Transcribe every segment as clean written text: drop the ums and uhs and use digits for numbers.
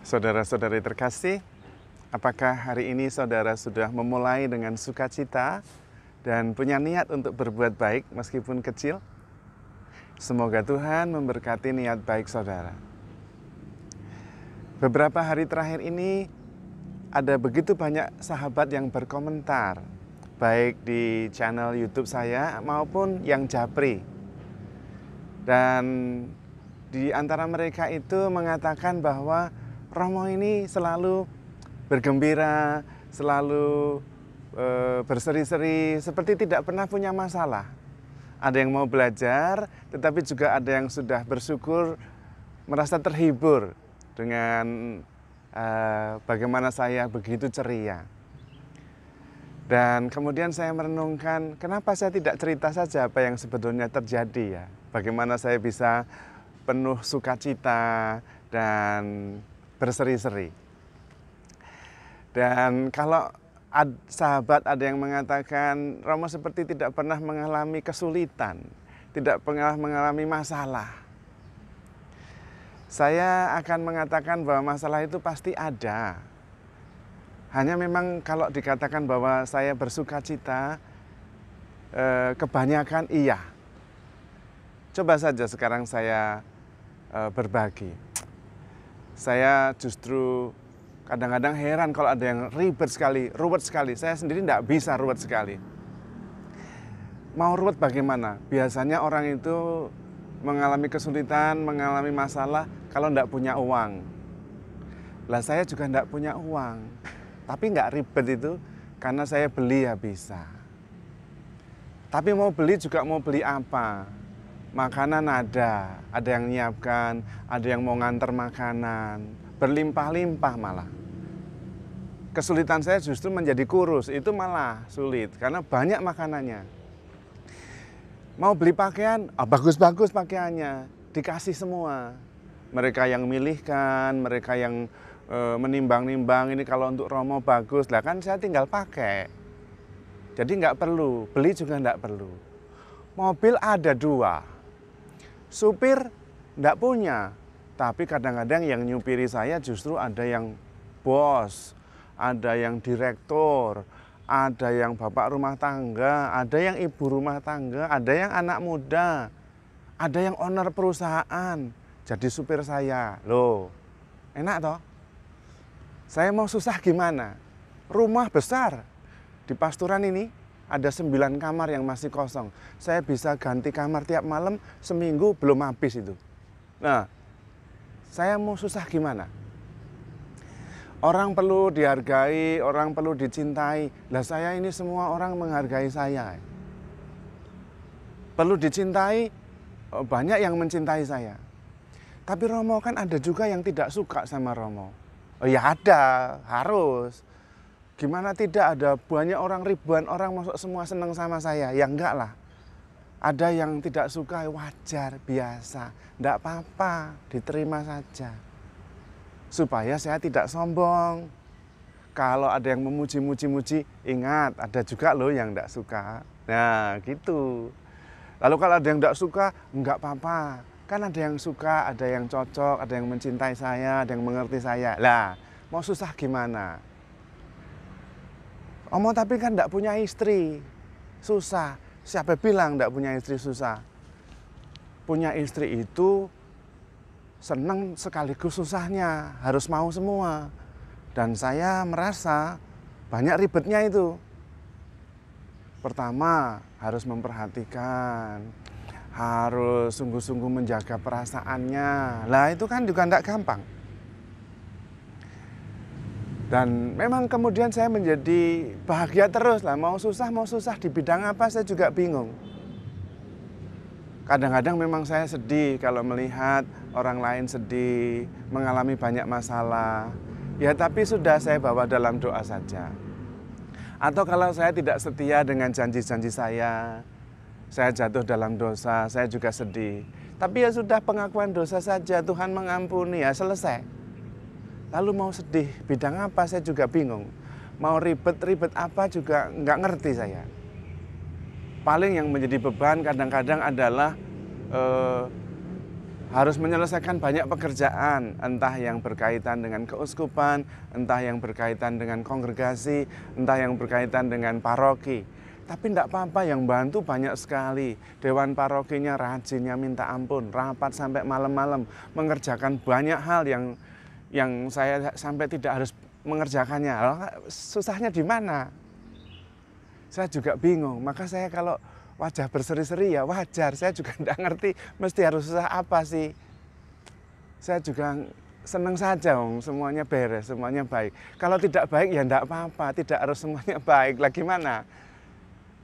Saudara-saudari terkasih, apakah hari ini saudara sudah memulai dengan sukacita dan punya niat untuk berbuat baik meskipun kecil? Semoga Tuhan memberkati niat baik saudara. Beberapa hari terakhir ini ada begitu banyak sahabat yang berkomentar, baik di channel YouTube saya maupun yang japri. Dan di antara mereka itu mengatakan bahwa Romo ini selalu bergembira, selalu berseri-seri, seperti tidak pernah punya masalah. Ada yang mau belajar, tetapi juga ada yang sudah bersyukur, merasa terhibur dengan bagaimana saya begitu ceria. Dan kemudian saya merenungkan, kenapa saya tidak cerita saja apa yang sebetulnya terjadi ya. Bagaimana saya bisa penuh sukacita dan berseri-seri. Dan kalau sahabat ada yang mengatakan Romo seperti tidak pernah mengalami kesulitan, tidak pernah mengalami masalah. Saya akan mengatakan bahwa masalah itu pasti ada. Hanya memang kalau dikatakan bahwa saya bersukacita, kebanyakan iya. Coba saja sekarang saya berbagi. Saya justru kadang-kadang heran kalau ada yang ribet sekali, ruwet sekali. Saya sendiri tidak bisa ruwet sekali. Mau ruwet bagaimana? Biasanya orang itu mengalami kesulitan, mengalami masalah kalau tidak punya uang. Lah saya juga tidak punya uang. Tapi nggak ribet itu karena saya beli ya bisa. Tapi mau beli juga mau beli apa? Makanan ada yang nyiapkan, ada yang mau nganter makanan, berlimpah-limpah malah. Kesulitan saya justru menjadi kurus, itu malah sulit karena banyak makanannya. Mau beli pakaian, bagus-bagus pakaiannya, dikasih semua. Mereka yang milihkan, mereka yang menimbang-nimbang, ini kalau untuk Romo bagus, lah kan saya tinggal pakai. Jadi nggak perlu, beli juga nggak perlu. Mobil ada 2. Supir enggak punya, tapi kadang-kadang yang nyupiri saya justru ada yang bos, ada yang direktur, ada yang bapak rumah tangga, ada yang ibu rumah tangga, ada yang anak muda, ada yang owner perusahaan, jadi supir saya. Loh, enak toh? Saya mau susah gimana? Rumah besar di pasturan ini, ada 9 kamar yang masih kosong. Saya bisa ganti kamar tiap malam, seminggu belum habis itu. Nah, saya mau susah gimana? Orang perlu dihargai, orang perlu dicintai. Lah saya ini semua orang menghargai saya. Perlu dicintai, banyak yang mencintai saya. Tapi Romo kan ada juga yang tidak suka sama Romo. Oh ya ada, harus. Gimana tidak ada banyak orang, ribuan orang masuk semua senang sama saya? Ya enggak lah. Ada yang tidak suka, wajar, biasa. Enggak apa-apa, diterima saja. Supaya saya tidak sombong. Kalau ada yang memuji-muji, ingat ada juga loh yang enggak suka. Nah gitu. Lalu kalau ada yang enggak suka, enggak apa-apa. Kan ada yang suka, ada yang cocok, ada yang mencintai saya, ada yang mengerti saya. Lah, mau susah gimana? Omong tapi kan enggak punya istri, susah. Siapa bilang enggak punya istri susah? Punya istri itu senang sekaligus susahnya, harus mau semua. Dan saya merasa banyak ribetnya itu. Pertama, harus memperhatikan, harus sungguh-sungguh menjaga perasaannya. Lah itu kan juga enggak gampang. Dan memang kemudian saya menjadi bahagia terus lah, mau susah di bidang apa saya juga bingung. Kadang-kadang memang saya sedih kalau melihat orang lain sedih, mengalami banyak masalah. Ya tapi sudah saya bawa dalam doa saja. Atau kalau saya tidak setia dengan janji-janji saya jatuh dalam dosa, saya juga sedih. Tapi ya sudah pengakuan dosa saja, Tuhan mengampuni ya selesai. Lalu mau sedih, bidang apa saya juga bingung. Mau ribet-ribet apa juga nggak ngerti saya. Paling yang menjadi beban kadang-kadang adalah harus menyelesaikan banyak pekerjaan, entah yang berkaitan dengan keuskupan, entah yang berkaitan dengan kongregasi, entah yang berkaitan dengan paroki. Tapi tidak apa-apa, yang bantu banyak sekali. Dewan parokinya rajinnya minta ampun, rapat sampai malam-malam, mengerjakan banyak hal yang saya sampai tidak harus mengerjakannya. Susahnya di mana? Saya juga bingung, maka saya kalau wajah berseri-seri ya wajar, saya juga tidak ngerti mesti harus susah apa sih. Saya juga senang saja, semuanya beres, semuanya baik. Kalau tidak baik ya tidak apa-apa, tidak harus semuanya baik. Lah gimana?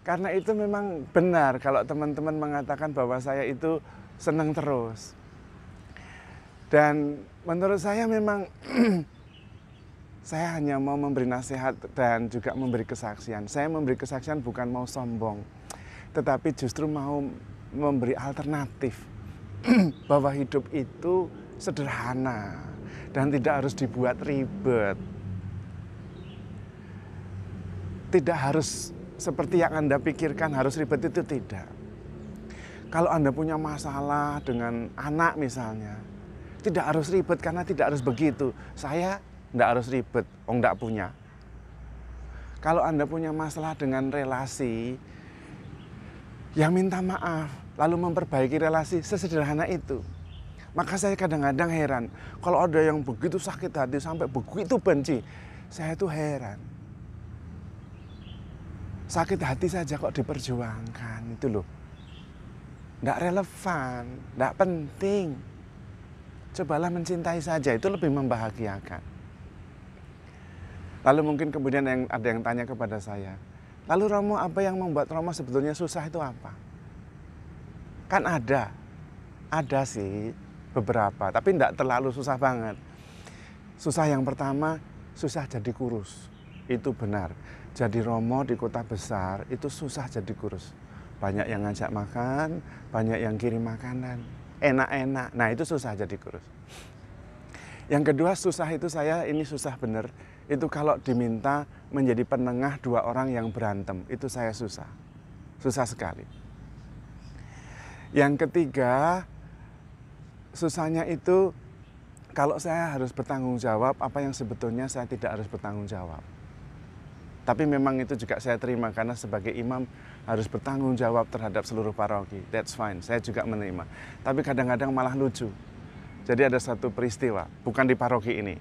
Karena itu memang benar kalau teman-teman mengatakan bahwa saya itu senang terus. Dan menurut saya memang saya hanya mau memberi nasihat dan juga memberi kesaksian. Saya memberi kesaksian bukan mau sombong, tetapi justru mau memberi alternatif bahwa hidup itu sederhana dan tidak harus dibuat ribet. Tidak harus seperti yang Anda pikirkan harus ribet, itu tidak. Kalau Anda punya masalah dengan anak misalnya, tidak harus ribet karena tidak harus begitu. Saya tidak harus ribet, tidak punya. Kalau Anda punya masalah dengan relasi, ya minta maaf, lalu memperbaiki relasi, sesederhana itu. Maka saya kadang-kadang heran, kalau ada yang begitu sakit hati sampai begitu benci, saya itu heran. Sakit hati saja kok diperjuangkan, itu loh. Tidak relevan, tidak penting. Cobalah mencintai saja, itu lebih membahagiakan. Lalu mungkin kemudian ada yang tanya kepada saya, lalu Romo, apa yang membuat Romo sebetulnya susah itu apa? Kan ada sih beberapa, tapi tidak terlalu susah banget. Susah yang pertama, susah jadi kurus, itu benar. Jadi Romo di kota besar itu susah jadi kurus. Banyak yang ngajak makan, banyak yang kirim makanan, enak-enak, nah itu susah jadi kurus. Yang kedua susah itu ini susah bener, itu kalau diminta menjadi penengah dua orang yang berantem, itu saya susah sekali. Yang ketiga, susahnya itu kalau saya harus bertanggung jawab apa yang sebetulnya saya tidak harus bertanggung jawab. Tapi memang itu juga saya terima karena sebagai imam harus bertanggung jawab terhadap seluruh paroki. That's fine, saya juga menerima. Tapi kadang-kadang malah lucu. Jadi ada satu peristiwa, bukan di paroki ini.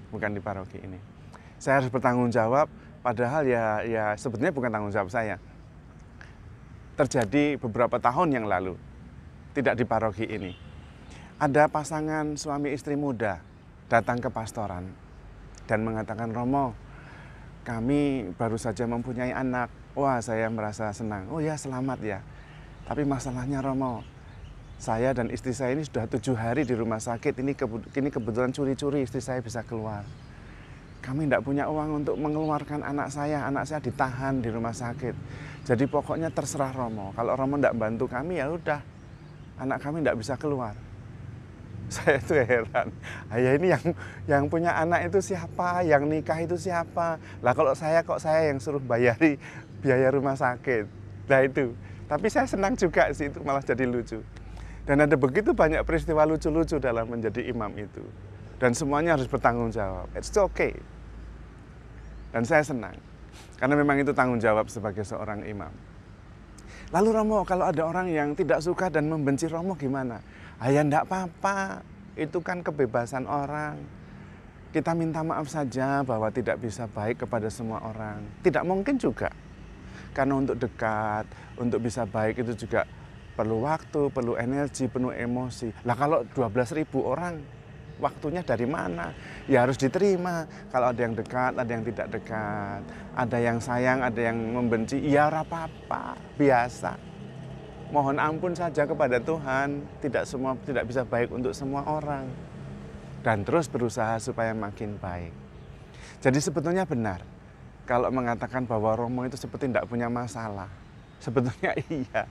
Saya harus bertanggung jawab, padahal ya sebetulnya bukan tanggung jawab saya. Terjadi beberapa tahun yang lalu, tidak di paroki ini. Ada pasangan suami istri muda datang ke pastoran dan mengatakan, Romo, kami baru saja mempunyai anak. Wah, saya merasa senang. Oh ya, selamat ya. Tapi masalahnya Romo, saya dan istri saya ini sudah 7 hari di rumah sakit. Ini kebetulan curi-curi istri saya bisa keluar. Kami tidak punya uang untuk mengeluarkan anak saya. Anak saya ditahan di rumah sakit. Jadi pokoknya terserah Romo. Kalau Romo tidak bantu kami, ya udah, anak kami tidak bisa keluar. Saya tuh heran. Ya ini yang punya anak itu siapa? Yang nikah itu siapa? Lah kalau saya yang suruh bayari biaya rumah sakit. Nah itu. Tapi saya senang juga sih, itu malah jadi lucu. Dan ada begitu banyak peristiwa lucu-lucu dalam menjadi imam itu. Dan semuanya harus bertanggung jawab. It's okay. Dan saya senang. Karena memang itu tanggung jawab sebagai seorang imam. Lalu Romo, kalau ada orang yang tidak suka dan membenci Romo gimana? Ya enggak apa-apa, itu kan kebebasan orang. Kita minta maaf saja bahwa tidak bisa baik kepada semua orang. Tidak mungkin juga. Karena untuk dekat, untuk bisa baik itu juga perlu waktu, perlu energi, penuh emosi. Lah kalau 12.000 orang, waktunya dari mana? Ya harus diterima. Kalau ada yang dekat, ada yang tidak dekat. Ada yang sayang, ada yang membenci. Ya apa-apa, biasa. Mohon ampun saja kepada Tuhan, tidak bisa baik untuk semua orang. Dan terus berusaha supaya makin baik. Jadi sebetulnya benar kalau mengatakan bahwa Romo itu seperti tidak punya masalah. Sebetulnya iya.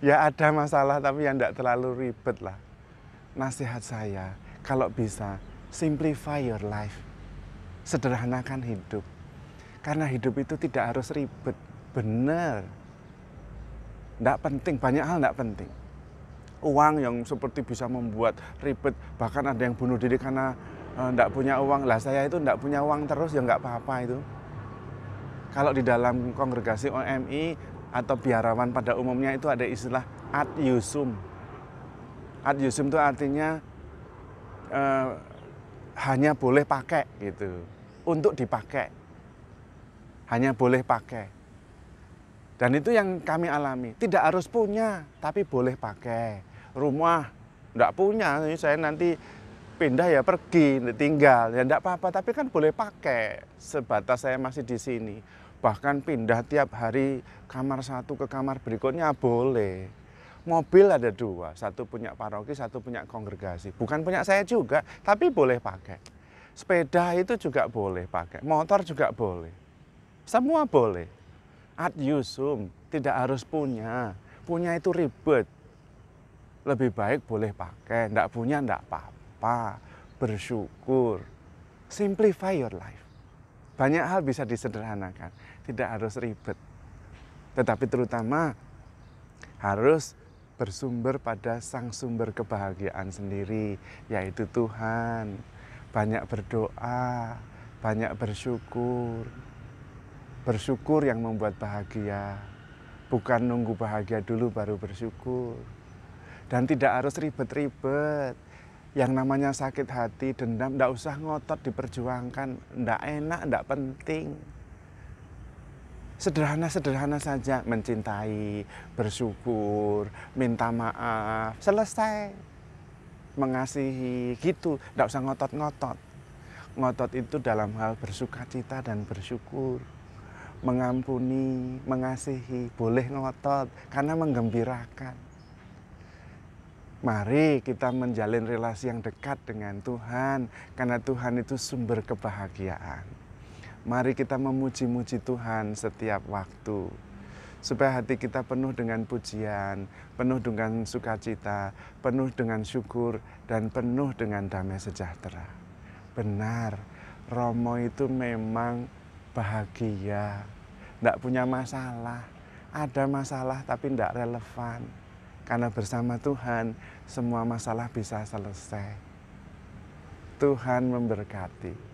Ya ada masalah tapi yang tidak terlalu ribet lah. Nasihat saya, kalau bisa simplify your life. Sederhanakan hidup. Karena hidup itu tidak harus ribet. Benar. Tidak penting, banyak hal tidak penting. uang yang seperti bisa membuat ribet, bahkan ada yang bunuh diri karena enggak punya uang. Lah saya itu enggak punya uang terus ya enggak apa-apa itu. Kalau di dalam kongregasi OMI atau biarawan pada umumnya itu ada istilah ad yusum. Ad yusum itu artinya hanya boleh pakai gitu, untuk dipakai, hanya boleh pakai. Dan itu yang kami alami, tidak harus punya, tapi boleh pakai. Rumah enggak punya, saya nanti pindah ya pergi, tinggal, ya enggak apa-apa, tapi kan boleh pakai, sebatas saya masih di sini. Bahkan pindah tiap hari kamar satu ke kamar berikutnya boleh. Mobil ada 2, satu punya paroki, satu punya kongregasi. Bukan punya saya juga, tapi boleh pakai. Sepeda itu juga boleh pakai, motor juga boleh. Semua boleh. Ad yusum, tidak harus punya. Punya itu ribet. Lebih baik boleh pakai, enggak punya enggak apa-apa. Bersyukur. Simplify your life. Banyak hal bisa disederhanakan, tidak harus ribet. Tetapi terutama harus bersumber pada sang sumber kebahagiaan sendiri, yaitu Tuhan. Banyak berdoa, banyak bersyukur. Bersyukur yang membuat bahagia, bukan nunggu bahagia dulu baru bersyukur. Dan tidak harus ribet-ribet. Yang namanya sakit hati, dendam, enggak usah ngotot diperjuangkan, enggak enak, enggak penting. Sederhana-sederhana saja, mencintai, bersyukur, minta maaf, selesai. Mengasihi, gitu, enggak usah ngotot-ngotot. Ngotot itu dalam hal bersukacita dan bersyukur. Mengampuni, mengasihi, boleh ngotot, karena menggembirakan. Mari kita menjalin relasi yang dekat dengan Tuhan, karena Tuhan itu sumber kebahagiaan. Mari kita memuji-muji Tuhan setiap waktu, supaya hati kita penuh dengan pujian, penuh dengan sukacita, penuh dengan syukur, dan penuh dengan damai sejahtera. Benar, Romo itu memang bahagia, tidak punya masalah. Ada masalah tapi tidak relevan. Karena bersama Tuhan, semua masalah bisa selesai. Tuhan memberkati.